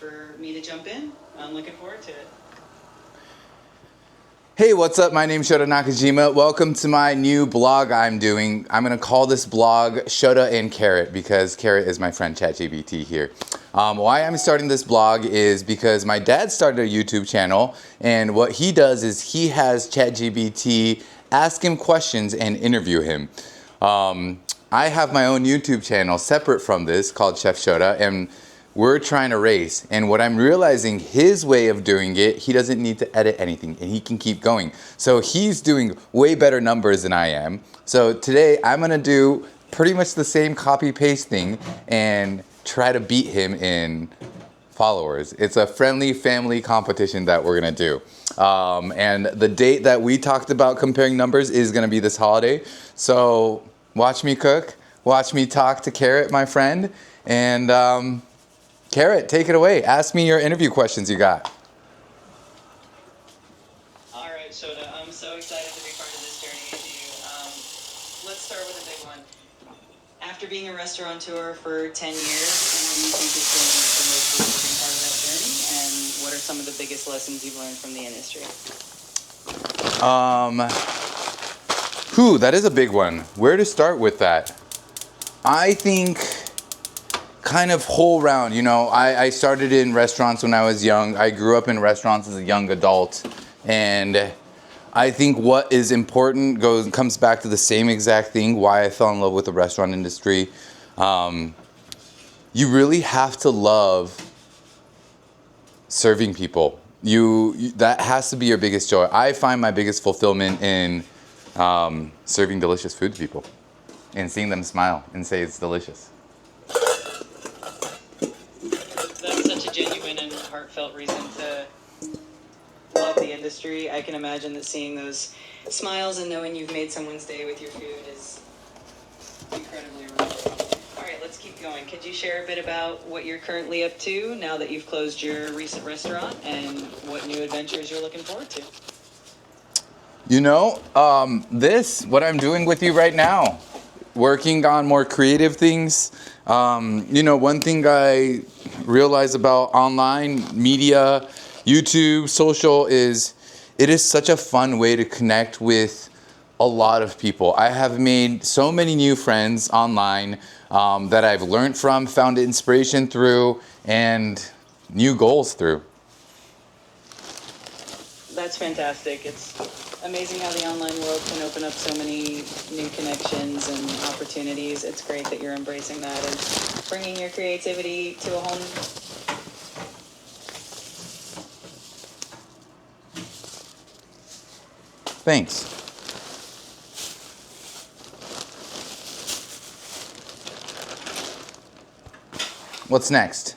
for me to jump in. I'm looking forward to it. Hey, what's up? My name's Shota Nakajima. Welcome to my new blog I'm doing. I'm going to call this blog Shota and Carrot because Carrot is my friend ChatGPT here. Why I'm starting this blog is because my dad started a YouTube channel, and what he does is he has ChatGPT ask him questions and interview him. I have my own YouTube channel separate from this called Chef Shota, and we're trying to race. And what I'm realizing, his way of doing it, he doesn't need to edit anything and he can keep going. So he's doing way better numbers than I am. So today I'm gonna do pretty much the same copy paste thing and try to beat him in followers. It's a friendly family competition that we're gonna do. And the date that we talked about comparing numbers is gonna be this holiday. So watch me cook, watch me talk to Carrot, my friend, and Carrot, take it away. Ask me your interview questions you got. All right, Shota, I'm so excited to be part of this journey with you. Let's start with a big one. After being a restaurateur for 10 years, what do you think has been the most rewarding part of that journey? And what are some of the biggest lessons you've learned from the industry? That is a big one. Where to start with that? I think kind of whole round, I started in restaurants when I was young. I grew up in restaurants as a young adult. And I think what is important comes back to the same exact thing, why I fell in love with the restaurant industry. You really have to love serving people. That has to be your biggest joy. I find my biggest fulfillment in serving delicious food to people and seeing them smile and say it's delicious. Genuine and heartfelt reason to love the industry. I can imagine that seeing those smiles and knowing you've made someone's day with your food is incredibly rewarding. All right, let's keep going. Could you share a bit about what you're currently up to now that you've closed your recent restaurant and what new adventures you're looking forward to? What I'm doing with you right now, working on more creative things. One thing I realize about online media, YouTube, social is it is such a fun way to connect with a lot of people. I have made so many new friends online that I've learned from, found inspiration through, and new goals through. That's fantastic. It's amazing how the online world can open up so many new connections and opportunities. It's great that you're embracing that and bringing your creativity to a whole new... Thanks. What's next?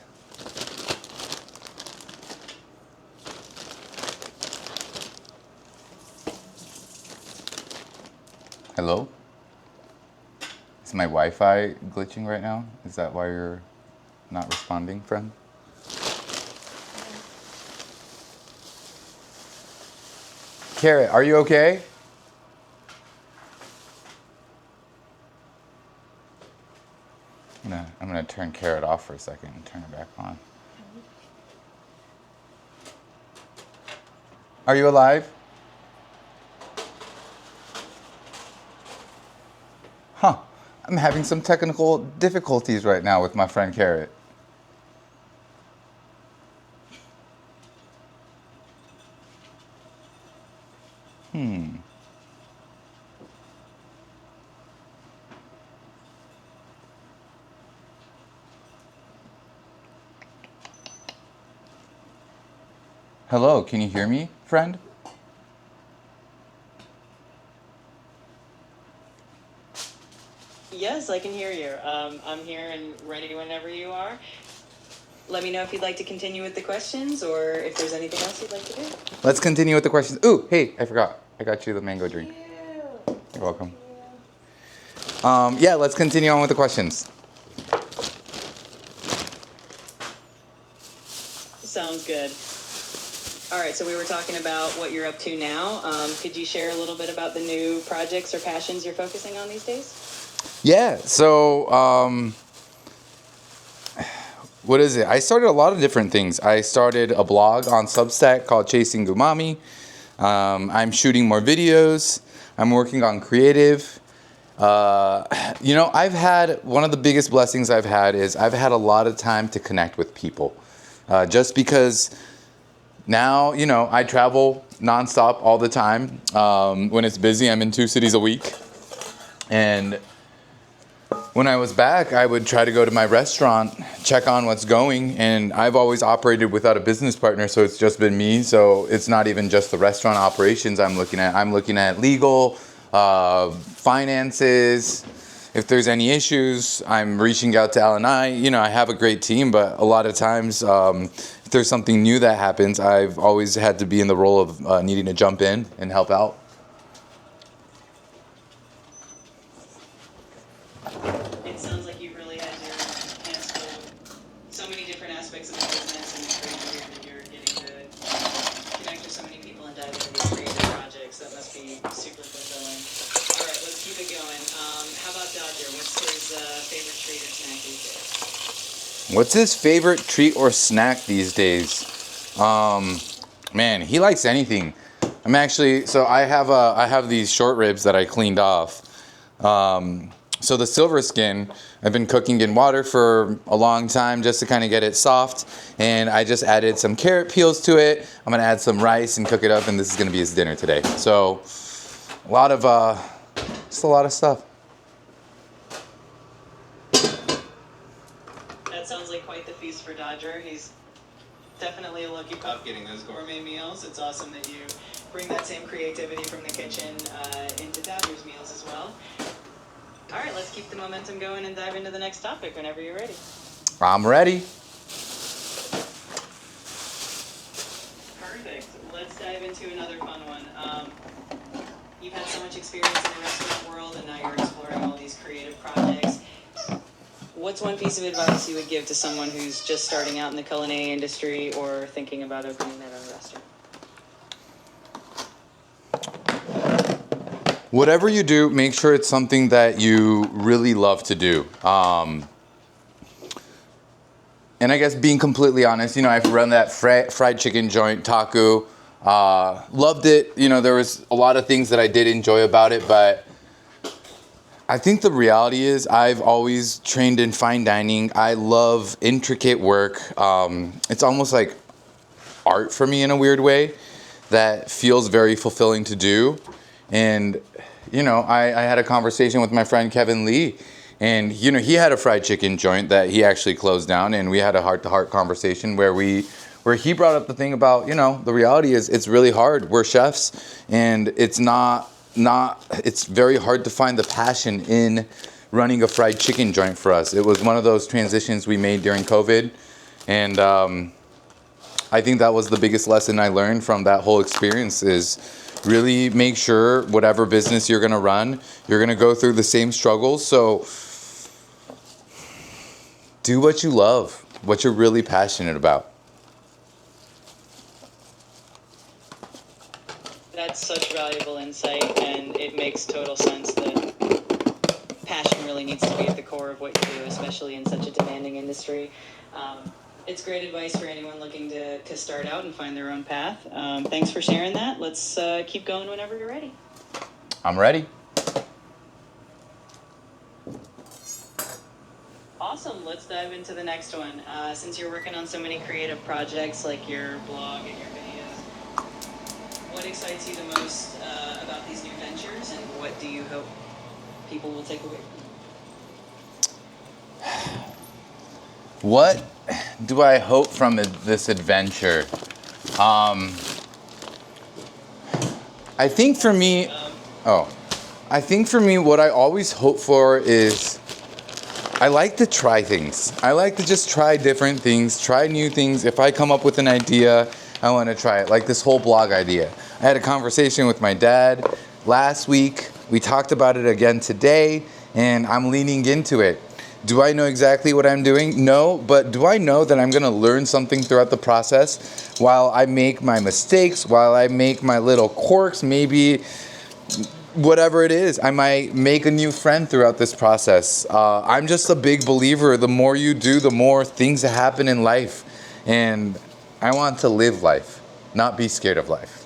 Hello? Is my Wi-Fi glitching right now? Is that why you're not responding, friend? Carrot, are you okay? I'm gonna turn Carrot off for a second and turn it back on. Are you alive? I'm having some technical difficulties right now with my friend Carrot. Hello, can you hear me, friend? Yes, I can hear you. I'm here and ready whenever you are. Let me know if you'd like to continue with the questions or if there's anything else you'd like to do. Let's continue with the questions. Ooh, hey, I forgot. I got you the mango drink. You're welcome. Yeah, let's continue on with the questions. Sounds good. All right, so we were talking about what you're up to now. Could you share a little bit about the new projects or passions you're focusing on these days? Yeah, so what is it? I started a lot of different things. I started a blog on Substack called Chasing Umami. I'm shooting more videos. I'm working on creative. I've had, one of the biggest blessings I've had is I've had a lot of time to connect with people. Just because now, I travel nonstop all the time. When it's busy, I'm in 2 cities a week. And when I was back, I would try to go to my restaurant, check on what's going, and I've always operated without a business partner, so it's just been me. So it's not even just the restaurant operations I'm looking at. I'm looking at legal, finances. If there's any issues, I'm reaching out to L&I. I have a great team, but a lot of times, if there's something new that happens, I've always had to be in the role of needing to jump in and help out. It sounds like you really had your hands full with so many different aspects of the business, and it's great to hear that you're getting to connect with so many people and dive into these creative projects. That must be super fulfilling. All right, let's keep it going. How about Dodger? What's his favorite treat or snack these days? What's his favorite treat or snack these days? Man, he likes anything. I have these short ribs that I cleaned off. So the silver skin, I've been cooking in water for a long time just to kind of get it soft. And I just added some carrot peels to it. I'm going to add some rice and cook it up, and this is going to be his dinner today. So just a lot of stuff. That sounds like quite the feast for Dodger. He's definitely a lucky pup getting those gourmet meals. It's awesome that you bring that same creativity from the kitchen into Dodger's meals as well. All right, let's keep the momentum going and dive into the next topic whenever you're ready. I'm ready. Perfect. Let's dive into another fun one. You've had so much experience in the restaurant world, and now you're exploring all these creative projects. What's one piece of advice you would give to someone who's just starting out in the culinary industry or thinking about opening their own restaurant? Whatever you do, make sure it's something that you really love to do. And I guess being completely honest, I've run that fried chicken joint, Taku. Loved it. There was a lot of things that I did enjoy about it, but I think the reality is I've always trained in fine dining. I love intricate work. It's almost like art for me in a weird way that feels very fulfilling to do. And, I had a conversation with my friend Kevin Lee, and, he had a fried chicken joint that he actually closed down, and we had a heart-to-heart conversation where he brought up the thing about, the reality is it's really hard. We're chefs, and it's it's very hard to find the passion in running a fried chicken joint for us. It was one of those transitions we made during COVID, and I think that was the biggest lesson I learned from that whole experience is really make sure whatever business you're going to run, you're going to go through the same struggles. So do what you love, what you're really passionate about. That's such valuable insight, and it makes total sense that passion really needs to be at the core of what you do, especially in such a demanding industry. It's great advice for anyone looking to start out and find their own path. Thanks for sharing that. Let's keep going whenever you're ready. I'm ready. Awesome. Let's dive into the next one. Since you're working on so many creative projects like your blog and your videos, what excites you the most about these new ventures, and what do you hope people will take away from them? What do I hope from this adventure? I think for me, what I always hope for is I like to try things. I like to just try different things, try new things. If I come up with an idea, I want to try it. Like this whole blog idea. I had a conversation with my dad last week. We talked about it again today, and I'm leaning into it. Do I know exactly what I'm doing? No, but do I know that I'm going to learn something throughout the process while I make my mistakes, while I make my little quirks, maybe whatever it is, I might make a new friend throughout this process. I'm just a big believer. The more you do, the more things that happen in life. And I want to live life, not be scared of life.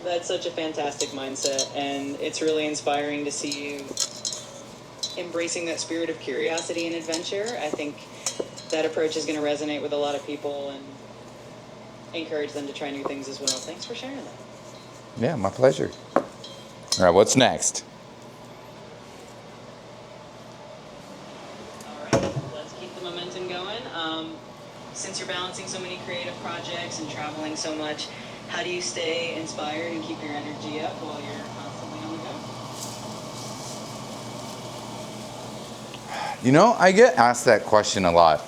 That's such a fantastic mindset, and it's really inspiring to see you embracing that spirit of curiosity and adventure. I think that approach is going to resonate with a lot of people and encourage them to try new things as well. Thanks for sharing that. Yeah, my pleasure. All right, what's next? All right, let's keep the momentum going. Since you're balancing so many creative projects and traveling so much, how do you stay inspired and keep your energy up while you're constantly on the go? You know, I get asked that question a lot.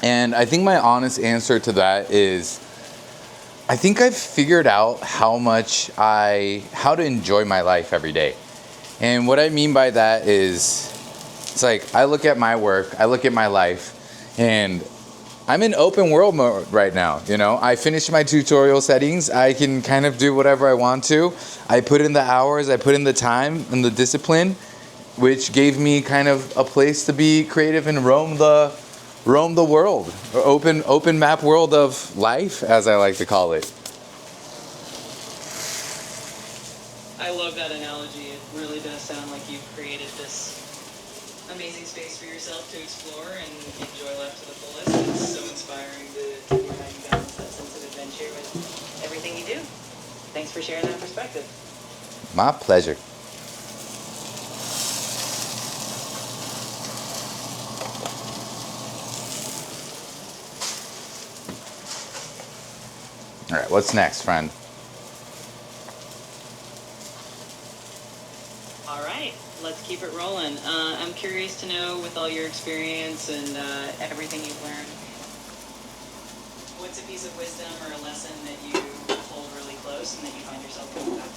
And I think my honest answer to that is I think I've figured out how to enjoy my life every day. And what I mean by that is, it's like I look at my work, I look at my life, and I'm in open world mode right now. You know, I finished my tutorial settings. I can kind of do whatever I want to. I put in the hours, I put in the time and the discipline, which gave me kind of a place to be creative and roam the world, or open map world of life, as I like to call it. I love that analogy. It really does sound like you've created this amazing space for yourself to explore and enjoy life to the fullest. It's so inspiring to hear how you balance that sense of adventure with everything you do. Thanks for sharing that perspective. My pleasure. All right, what's next, friend? All right, let's keep it rolling. I'm curious to know, with all your experience and everything you've learned, what's a piece of wisdom or a lesson that you hold really close and that you find yourself coming back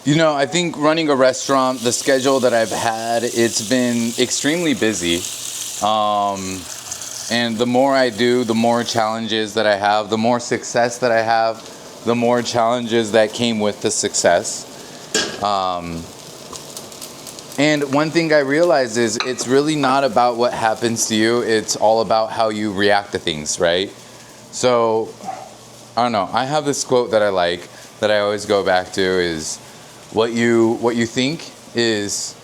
to? You know, I think running a restaurant, the schedule that I've had, it's been extremely busy. And the more I do, the more challenges that I have, the more success that I have, the more challenges that came with the success. And one thing I realized is it's really not about what happens to you. It's all about how you react to things, right? So, I don't know. I have this quote that I like, that I always go back to, is what you think is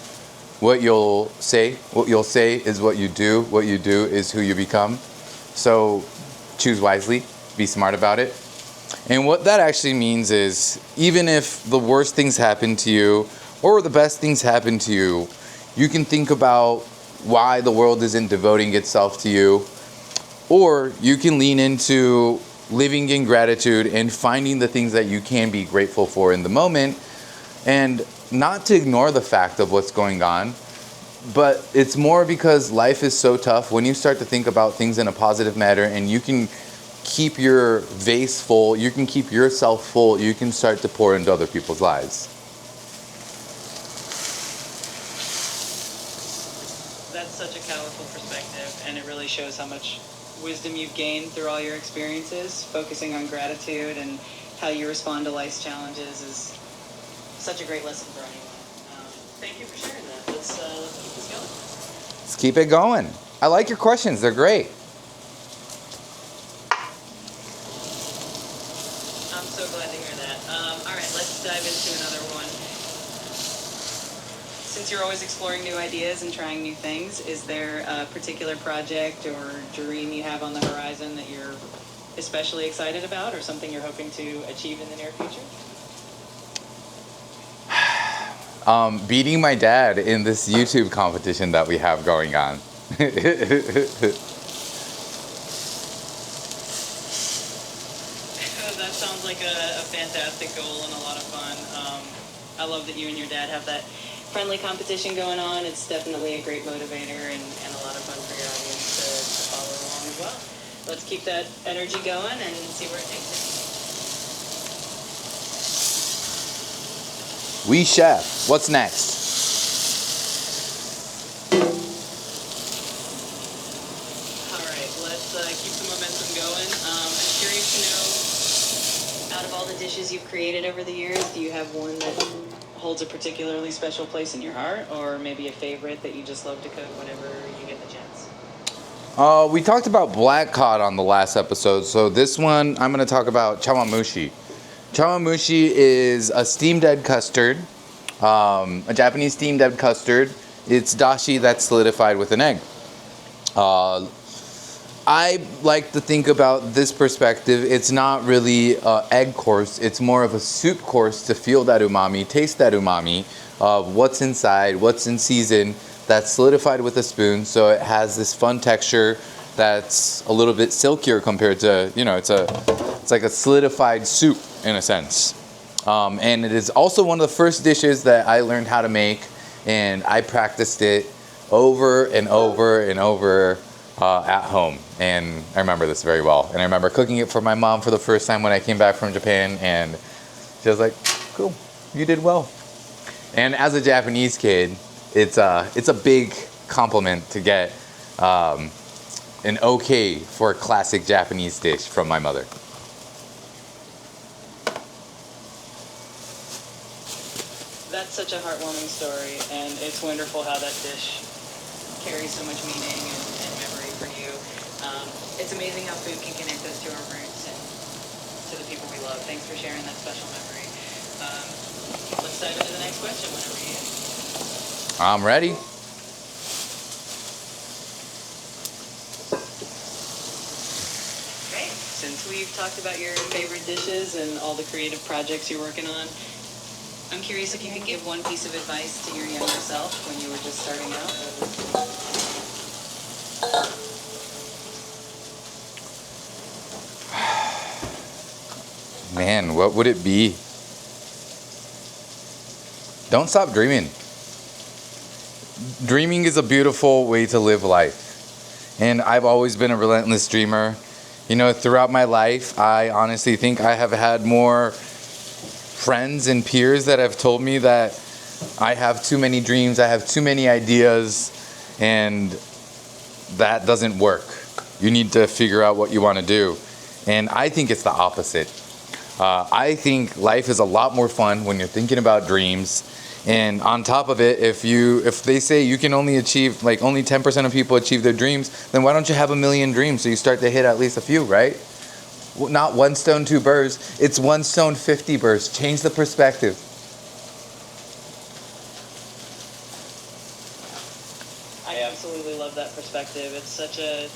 what you'll say. What you'll say is what you do. What you do is who you become. So choose wisely. Be smart about it. And what that actually means is, even if the worst things happen to you or the best things happen to you, you can think about why the world isn't devoting itself to you. Or you can lean into living in gratitude and finding the things that you can be grateful for in the moment, and not to ignore the fact of what's going on. But it's more because life is so tough. When you start to think about things in a positive manner and you can keep your vase full, you can keep yourself full, you can start to pour into other people's lives. That's such a powerful perspective, and it really shows how much wisdom you've gained through all your experiences. Focusing on gratitude and how you respond to life's challenges is such a great lesson for anyone. Thank you for sharing that. Let's keep this going. Let's keep it going. I like your questions. They're great. I'm so glad to hear that. All right, let's dive into another one. Since you're always exploring new ideas and trying new things, is there a particular project or dream you have on the horizon that you're especially excited about, or something you're hoping to achieve in the near future? Beating my dad in this YouTube competition that we have going on. That sounds like a fantastic goal and a lot of fun. I love that you and your dad have that friendly competition going on. It's definitely a great motivator and a lot of fun for your audience to follow along as well. Let's keep that energy going and see where it takes us. We Chef, what's next? you've created over the years, do you have one that holds a particularly special place in your heart, or maybe a favorite that you just love to cook whenever you get the chance? We talked about black cod on the last episode, so this one I'm going to talk about chawanmushi. Chawanmushi is a steamed egg custard, a Japanese steamed egg custard. It's dashi that's solidified with an egg. I like to think about this perspective. It's not really an egg course. It's more of a soup course to feel that umami, taste that umami of what's inside, what's in season. That's solidified with a spoon, so it has this fun texture that's a little bit silkier compared to, it's like a solidified soup in a sense. And it is also one of the first dishes that I learned how to make, and I practiced it over and over and over at home. And I remember this very well. And I remember cooking it for my mom for the first time when I came back from Japan, and she was like, cool, you did well. And as a Japanese kid, it's a big compliment to get an okay for a classic Japanese dish from my mother. That's such a heartwarming story, and it's wonderful how that dish carries so much meaning and memory for you. It's amazing how food can connect us to our roots and to the people we love. Thanks for sharing that special memory. Let's dive into the next question whenever you are. I'm ready. Okay, since we've talked about your favorite dishes and all the creative projects you're working on, I'm curious if you could give one piece of advice to your younger self when you were just starting out. Man, what would it be? Don't stop dreaming. Dreaming is a beautiful way to live life. And I've always been a relentless dreamer. Throughout my life, I honestly think I have had more friends and peers that have told me that I have too many dreams, I have too many ideas, and that doesn't work. You need to figure out what you want to do. And I think it's the opposite. I think life is a lot more fun when you're thinking about dreams. And on top of it, if they say you can only achieve, only 10% of people achieve their dreams, then why don't you have a million dreams so you start to hit at least a few, right? Not one stone, two birds. It's one stone, 50 birds. Change the perspective. I absolutely love that perspective. It's such a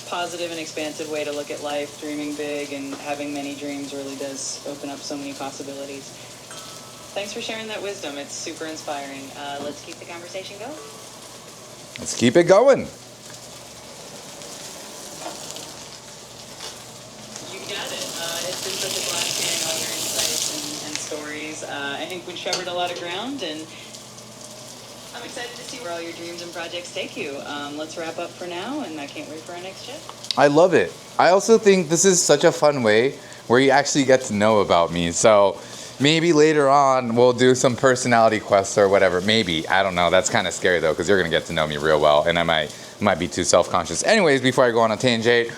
positive and expansive way to look at life. Dreaming big and having many dreams really does open up so many possibilities. Thanks for sharing that wisdom. It's super inspiring. Let's keep the conversation going. Let's keep it going. You got it. It's been such a blast hearing all your insights and stories. I think we've covered a lot of ground, and I'm excited to see where all your dreams and projects take you. Let's wrap up for now, and I can't wait for our next trip. I love it. I also think this is such a fun way where you actually get to know about me. So maybe later on we'll do some personality quests or whatever. Maybe. I don't know. That's kind of scary though, because you're going to get to know me real well, and I might be too self-conscious. Anyways, before I go on a tangent,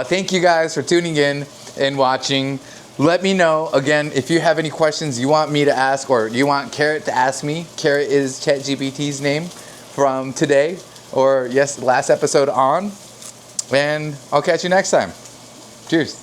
thank you guys for tuning in and watching. Let me know, again, if you have any questions you want me to ask, or you want Carrot to ask me. Carrot is ChatGPT's name from today, or yes, last episode on. And I'll catch you next time. Cheers.